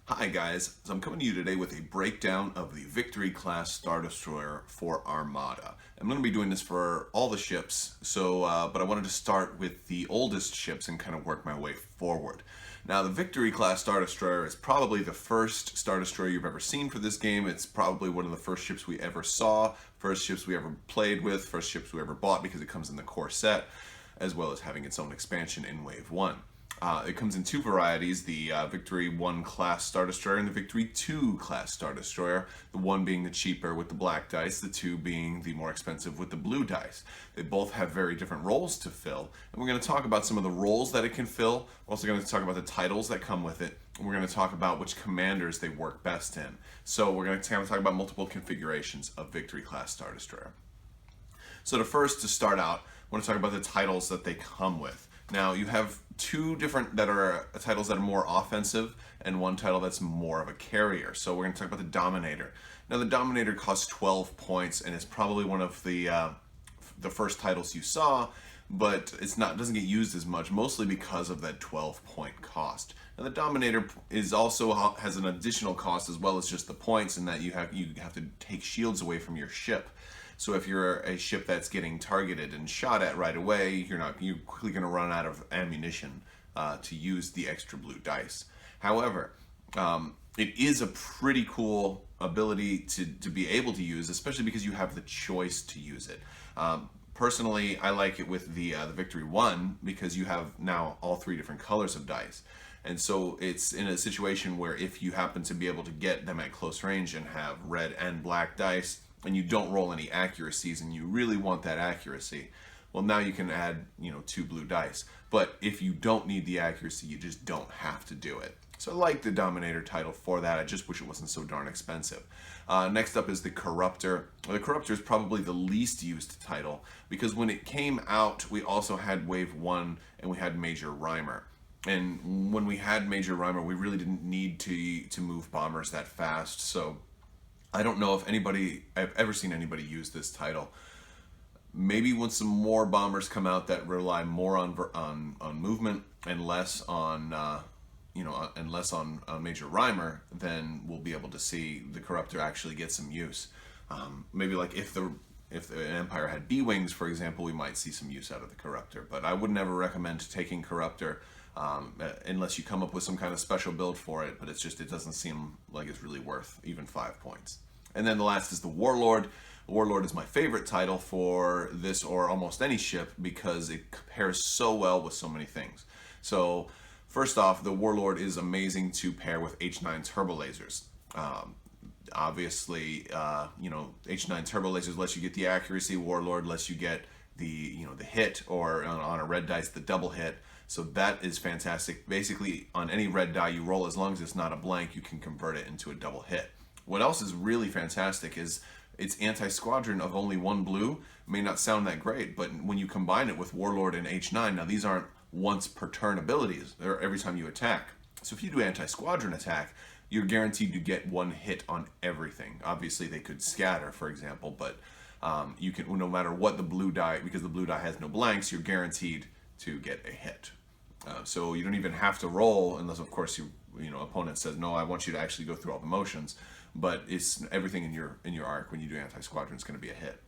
Hi guys, so I'm coming to you today with a breakdown of the Victory class Star Destroyer for Armada. I'm going to be doing this for all the ships, but I wanted to start with the oldest ships and kind of work my way forward. Now the Victory class Star Destroyer is probably the first Star Destroyer you've ever seen for this game. It's probably one of the first ships we ever saw, first ships we ever played with, first ships we ever bought because it comes in the core set, as well as having its own expansion in Wave 1. It comes in two varieties, the Victory 1 class Star Destroyer and the Victory 2 class Star Destroyer, the one being the cheaper with the black dice, the two being the more expensive with the blue dice. They both have very different roles to fill, and we're going to talk about some of the roles that it can fill. We're also going to talk about the titles that come with it, and we're going to talk about which commanders they work best in. So we're going to talk about multiple configurations of Victory class Star Destroyer. So to start out, I want to talk about the titles that they come with. Now you have two different titles that are more offensive and one title that's more of a carrier. So we're going to talk about the Dominator. Now the Dominator costs 12 points and it's probably one of the first titles you saw, but doesn't get used as much, mostly because of that 12-point cost. Now the Dominator has an additional cost as well as just the points, in that you have to take shields away from your ship. So if you're a ship that's getting targeted and shot at right away, you're quickly going to run out of ammunition to use the extra blue dice. However, it is a pretty cool ability to be able to use, especially because you have the choice to use it. Personally, I like it with the Victory 1 because you have now all three different colors of dice. And so it's in a situation where if you happen to be able to get them at close range and have red and black dice, and you don't roll any accuracies and you really want that accuracy, well, now you can add, two blue dice. But if you don't need the accuracy, you just don't have to do it. So I like the Dominator title for that. I just wish it wasn't so darn expensive. Next up is the Corruptor. The Corruptor is probably the least used title because when it came out, we also had Wave 1 and we had Major Rhymer. And when we had Major Rhymer, we really didn't need to move bombers that fast. So I don't know if I've ever seen anybody use this title. Maybe when some more bombers come out that rely more on movement and less on Major Rhymer, then we'll be able to see the Corruptor actually get some use. Maybe like if the Empire had B-Wings, for example, we might see some use out of the Corruptor. But I would never recommend taking Corruptor unless you come up with some kind of special build for it, but it doesn't seem like it's really worth even 5 points. And then the last is the Warlord. Warlord is my favorite title for this or almost any ship because it pairs so well with so many things. So first off, the Warlord is amazing to pair with H9 turbo lasers. Obviously, H9 turbo lasers lets you get the accuracy. Warlord lets you get the hit, or on a red dice, the double hit. So that is fantastic. Basically, on any red die you roll, as long as it's not a blank, you can convert it into a double hit. What else is really fantastic is its anti-squadron of only one blue. May not sound that great, but when you combine it with Warlord and H9, now these aren't once per turn abilities, they're every time you attack. So if you do anti-squadron attack, you're guaranteed to get one hit on everything. Obviously they could scatter, for example, but you can, no matter what the blue die, because the blue die has no blanks, you're guaranteed to get a hit. So you don't even have to roll unless, of course, opponent says, no, I want you to actually go through all the motions. But it's everything in your arc when you do anti-squadron is going to be a hit.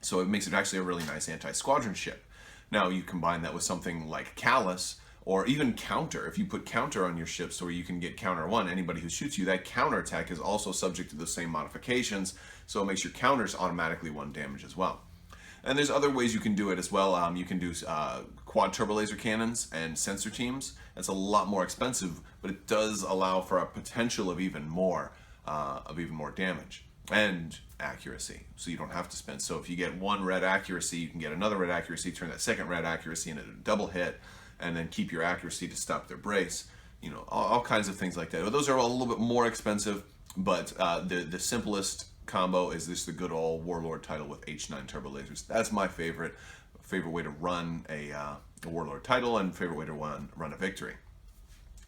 So it makes it actually a really nice anti-squadron ship. Now you combine that with something like Callus, or even Counter. If you put Counter on your ships where you can get Counter 1, anybody who shoots you, that counter attack is also subject to the same modifications, so it makes your counters automatically 1 damage as well. And there's other ways you can do it as well. You can do quad turbo laser cannons and sensor teams. That's a lot more expensive, but it does allow for a potential of even more damage and accuracy. So you don't have to spend. So if you get one red accuracy, you can get another red accuracy, turn that second red accuracy into a double hit, and then keep your accuracy to stop their brace. All kinds of things like that. Those are a little bit more expensive, but the simplest combo is the good old Warlord title with H9 turbo lasers. That's my favorite way to run a Warlord title and favorite way to run a Victory.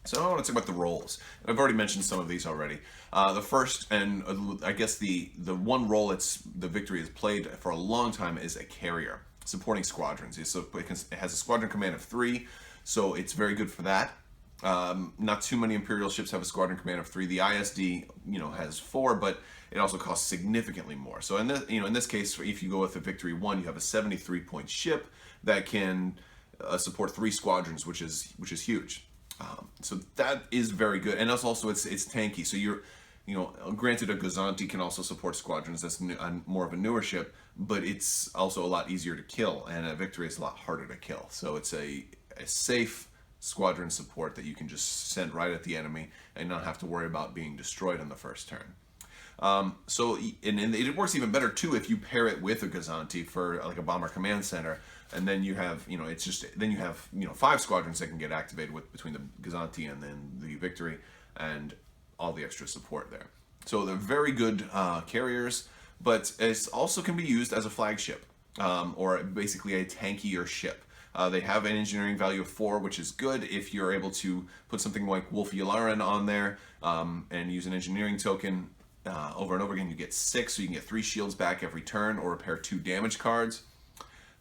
So I want to talk about the roles. I've already mentioned some of these already. The first, and I guess the one role the Victory has played for a long time, is a carrier, supporting squadrons. It has a squadron command of 3, so it's very good for that. Not too many Imperial ships have a squadron command of 3. The ISD, has 4, but it also costs significantly more. So in this case, if you go with a Victory 1, you have a 73-point ship that can support 3 squadrons, which is huge. So that is very good, and that's also it's tanky. So granted, a Gozanti can also support squadrons. That's more of a newer ship, but it's also a lot easier to kill, and a Victory is a lot harder to kill. So it's a safe squadron support that you can just send right at the enemy and not have to worry about being destroyed on the first turn. And it works even better too if you pair it with a Gozanti for like a bomber command center, and then you have then you have 5 squadrons that can get activated between the Gozanti and then the Victory and all the extra support there. So they're very good carriers, but it also can be used as a flagship or basically a tankier ship. They have an engineering value of 4, which is good if you're able to put something like Wolf Yularen on there and use an engineering token over and over again. You get 6, so you can get 3 shields back every turn or repair 2 damage cards.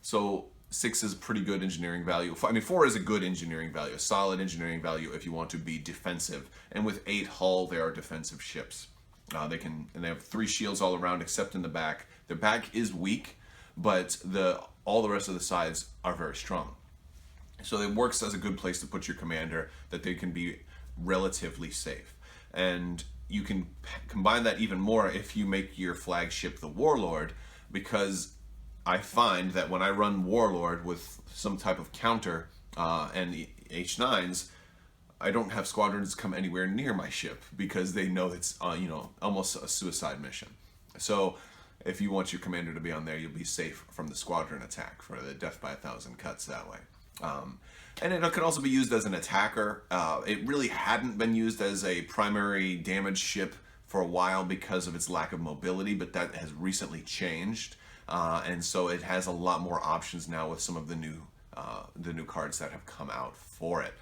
So 6 is pretty good engineering value. 4 is a good engineering value, a solid engineering value if you want to be defensive. And with 8 hull, they are defensive ships. They have 3 shields all around except in the back. The back is weak, but all the rest of the sides are very strong. So it works as a good place to put your commander, that they can be relatively safe. And you can combine that even more if you make your flagship the Warlord, because I find that when I run Warlord with some type of counter and the H9s, I don't have squadrons come anywhere near my ship because they know it's almost a suicide mission. So if you want your commander to be on there, you'll be safe from the squadron attack, for the death by 1,000 cuts that way. And it can also be used as an attacker. It really hadn't been used as a primary damage ship for a while because of its lack of mobility, but that has recently changed. And so it has a lot more options now with some of the new cards that have come out for it.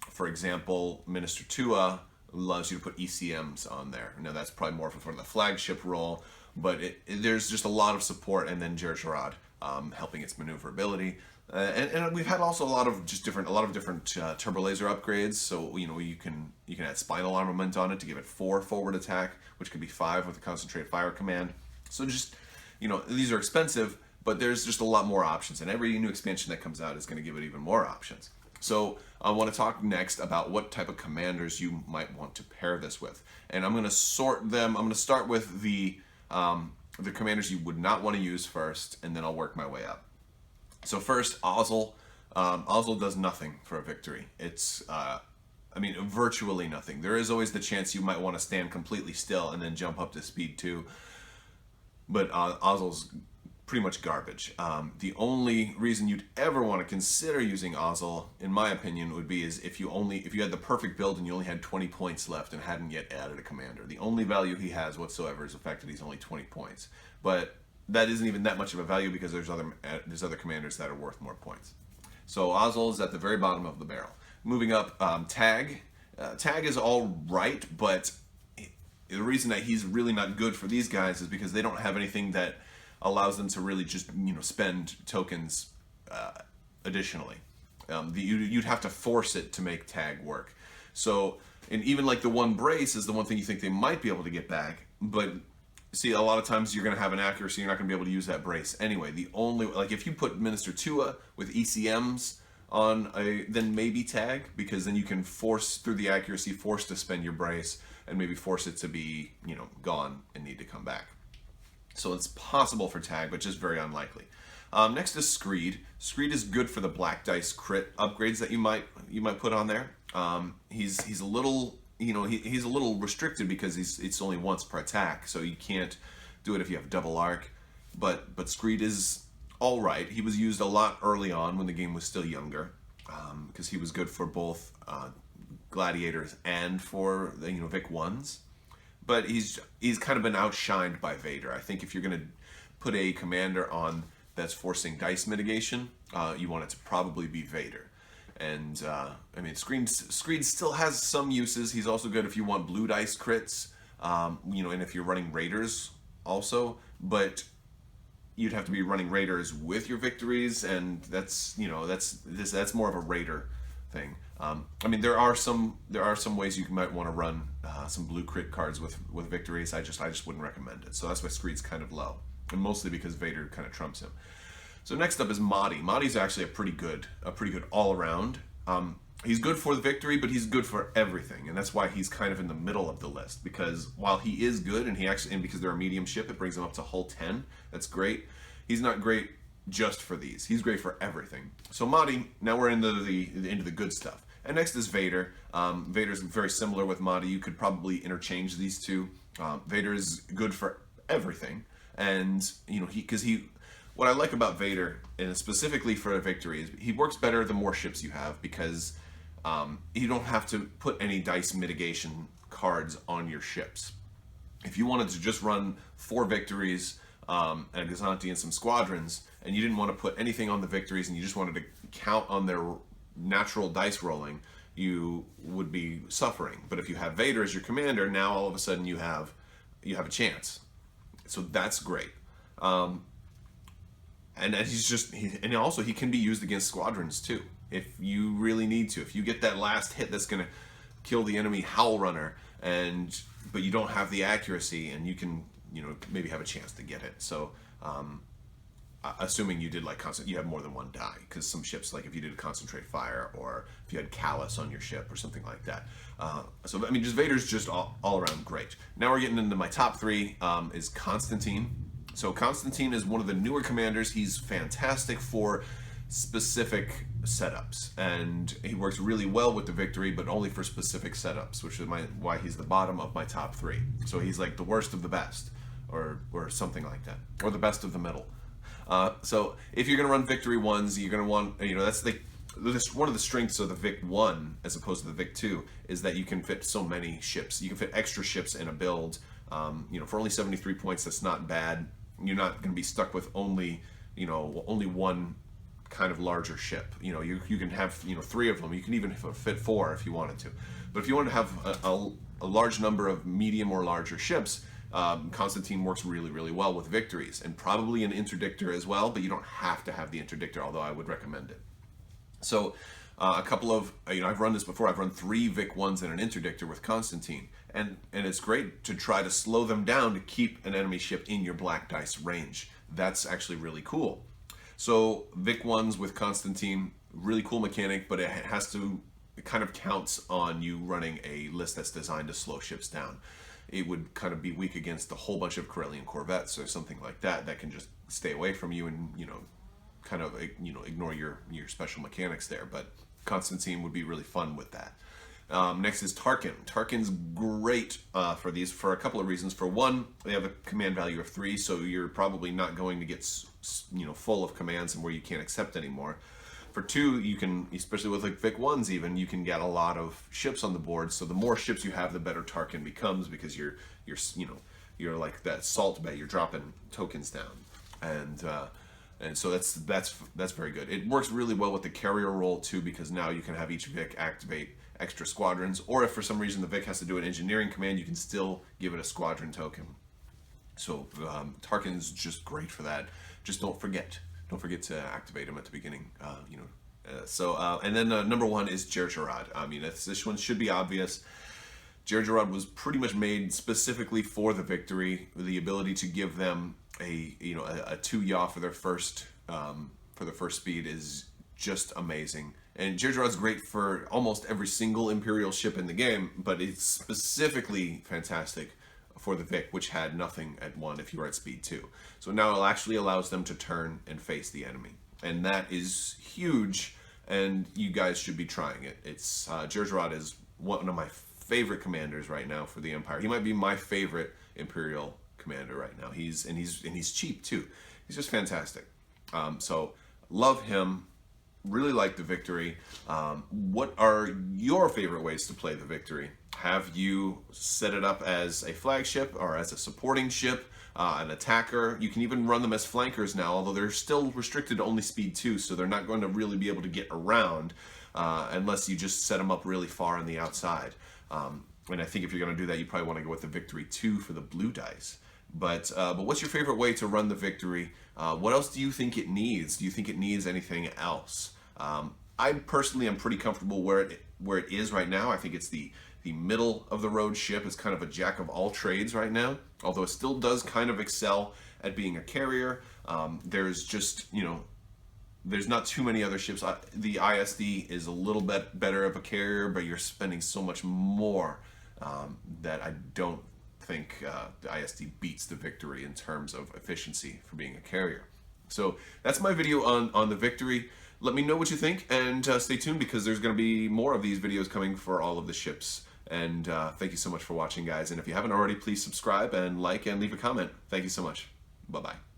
For example, Minister Tua allows you to put ECMs on there. Now that's probably more for the flagship role, but there's just a lot of support, and then Jerjerrod helping its maneuverability. And we've had also a lot of different turbo laser upgrades. So you can add spinal armament on it to give it 4 forward attack, which could be 5 with a concentrated fire command. So just these are expensive, but there's just a lot more options, and every new expansion that comes out is going to give it even more options. So I want to talk next about what type of commanders you might want to pair this with, and I'm going to sort them. I'm going to start with the commanders you would not want to use first, and then I'll work my way up. So first, Ozzel. Ozzel does nothing for a Victory. It's virtually nothing. There is always the chance you might want to stand completely still and then jump up to speed 2. But Ozzel's pretty much garbage. The only reason you'd ever want to consider using Ozzel, in my opinion, would be if you had the perfect build and you only had 20 points left and hadn't yet added a commander. The only value he has whatsoever is the fact that he's only 20 points. But that isn't even that much of a value because there's other commanders that are worth more points. So Ozzel is at the very bottom of the barrel. Moving up, Tag. Tag is all right, but the reason that he's really not good for these guys is because they don't have anything that allows them to really just spend tokens additionally. You'd have to force it to make Tag work. So, and even like the 1 brace is the one thing you think they might be able to get back, but see, a lot of times you're going to have an accuracy, you're not going to be able to use that brace anyway. The only, like if you put Minister Tua with ECMs on then maybe Tag, because then you can force through the accuracy, force to spend your brace, and maybe force it to be, gone and need to come back. So it's possible for Tag, but just very unlikely. Next is Screed. Screed is good for the black dice crit upgrades that you might put on there. He's a little, he's a little restricted because it's only once per attack, so you can't do it if you have double arc. But Screed is all right. He was used a lot early on when the game was still younger, because he was good for both gladiators and for the Vic 1s. But he's kind of been outshined by Vader. I think if you're going to put a commander on that's forcing dice mitigation, you want it to probably be Vader. And Screed still has some uses. He's also good if you want blue dice crits, and if you're running Raiders also. But you'd have to be running Raiders with your Victories, and that's more of a Raider thing. I mean, there are some ways you might want to run some blue crit cards with victories. I just wouldn't recommend it. So that's why Screed's kind of low, and mostly because Vader kind of trumps him. So next up is Mahdi. Mahdi's actually a pretty good all around. He's good for the victory, but he's good for everything, and that's why he's kind of in the middle of the list. Because while he is good, and because they're a medium ship, it brings him up to hull 10. That's great. He's not great just for these. He's great for everything. So Mahdi, now we're into the good stuff. And next is Vader. Vader's very similar with Mahdi. You could probably interchange these two. Vader is good for everything, and what I like about Vader, and specifically for a victory, is he works better the more ships you have, because you don't have to put any dice mitigation cards on your ships. If you wanted to just run 4 victories and Constantine and some squadrons, and you didn't want to put anything on the victories, and you just wanted to count on their natural dice rolling, you would be suffering. But if you have Vader as your commander, now all of a sudden you have a chance. So that's great. And and also he can be used against squadrons too, if you really need to. If you get that last hit that's going to kill the enemy Howl Runner, but you don't have the accuracy, and you can maybe have a chance to get it. So assuming you did you have more than one die, because some ships, like if you did concentrate fire, or if you had Callus on your ship or something like that. So I mean, Vader's just all around great. Now we're getting into my top 3. Is Constantine. So Constantine is one of the newer commanders. He's fantastic for specific setups, and he works really well with the victory, but only for specific setups, which is why he's the bottom of my top 3. So he's like the worst of the best, or something like that, or the best of the middle. So if you're going to run victory ones, you're going to want, that's one of the strengths of the Vic 1 as opposed to the Vic 2 is that you can fit so many ships. You can fit extra ships in a build. For only 73 points, that's not bad. You're not going to be stuck with only one kind of larger ship. You can have 3 of them. You can even fit 4 if you wanted to. But if you want to have a large number of medium or larger ships, Constantine works really, really well with victories, and probably an interdictor as well, but you don't have to have the interdictor, although I would recommend it. So a couple of, I've run this before. I've run 3 Vic 1s and an interdictor with Constantine, and it's great to try to slow them down to keep an enemy ship in your black dice range. That's actually really cool. So Vic 1s with Constantine, really cool mechanic, but it kind of counts on you running a list that's designed to slow ships down. It would kind of be weak against a whole bunch of Corellian corvettes or something like that can just stay away from you and kind of ignore your special mechanics there. But Constantine would be really fun with that. Next is Tarkin. Tarkin's great for these for a couple of reasons. For one, they have a command value of 3, so you're probably not going to get full of commands and where you can't accept anymore. For 2, you can, especially with like Vic 1s even, you can get a lot of ships on the board. So the more ships you have, the better Tarkin becomes, because you're like that salt bay. You're dropping tokens down, and so that's very good. It works really well with the carrier role too, because now you can have each Vic activate extra squadrons, or if for some reason the Vic has to do an engineering command, you can still give it a squadron token. So Tarkin's just great for that. Just don't forget to activate him at the beginning. And then number 1 is Jerjerrod. I mean, this one should be obvious. Jerjerrod was pretty much made specifically for the victory. The ability to give them a 2 yaw for their first speed is just amazing. And Jerjerrod's great for almost every single Imperial ship in the game, but it's specifically fantastic for the Vic, which had nothing at 1 if you were at speed 2. So now it actually allows them to turn and face the enemy, and that is huge, and you guys should be trying it. It's Jerjerrod is one of my favorite commanders right now for the Empire. He might be my favorite Imperial commander right now. He's cheap too. He's just fantastic. So love him. Really like the victory. What are your favorite ways to play the victory? Have you set it up as a flagship or as a supporting ship, an attacker? You can even run them as flankers now, although they're still restricted to only speed 2, so they're not going to really be able to get around unless you just set them up really far on the outside. And I think if you're going to do that, you probably want to go with the victory 2 for the blue dice. But what's your favorite way to run the victory? What else do you think it needs? Do you think it needs anything else? I personally am pretty comfortable where it is right now. I think it's the middle of the road ship. It's kind of a jack of all trades right now, although it still does kind of excel at being a carrier. There's just, there's not too many other ships. The ISD is a little bit better of a carrier, but you're spending so much more that I don't think the ISD beats the Victory in terms of efficiency for being a carrier. So that's my video on the Victory. Let me know what you think, and stay tuned because there's going to be more of these videos coming for all of the ships. And thank you so much for watching, guys. And if you haven't already, please subscribe and like and leave a comment. Thank you so much. Bye-bye.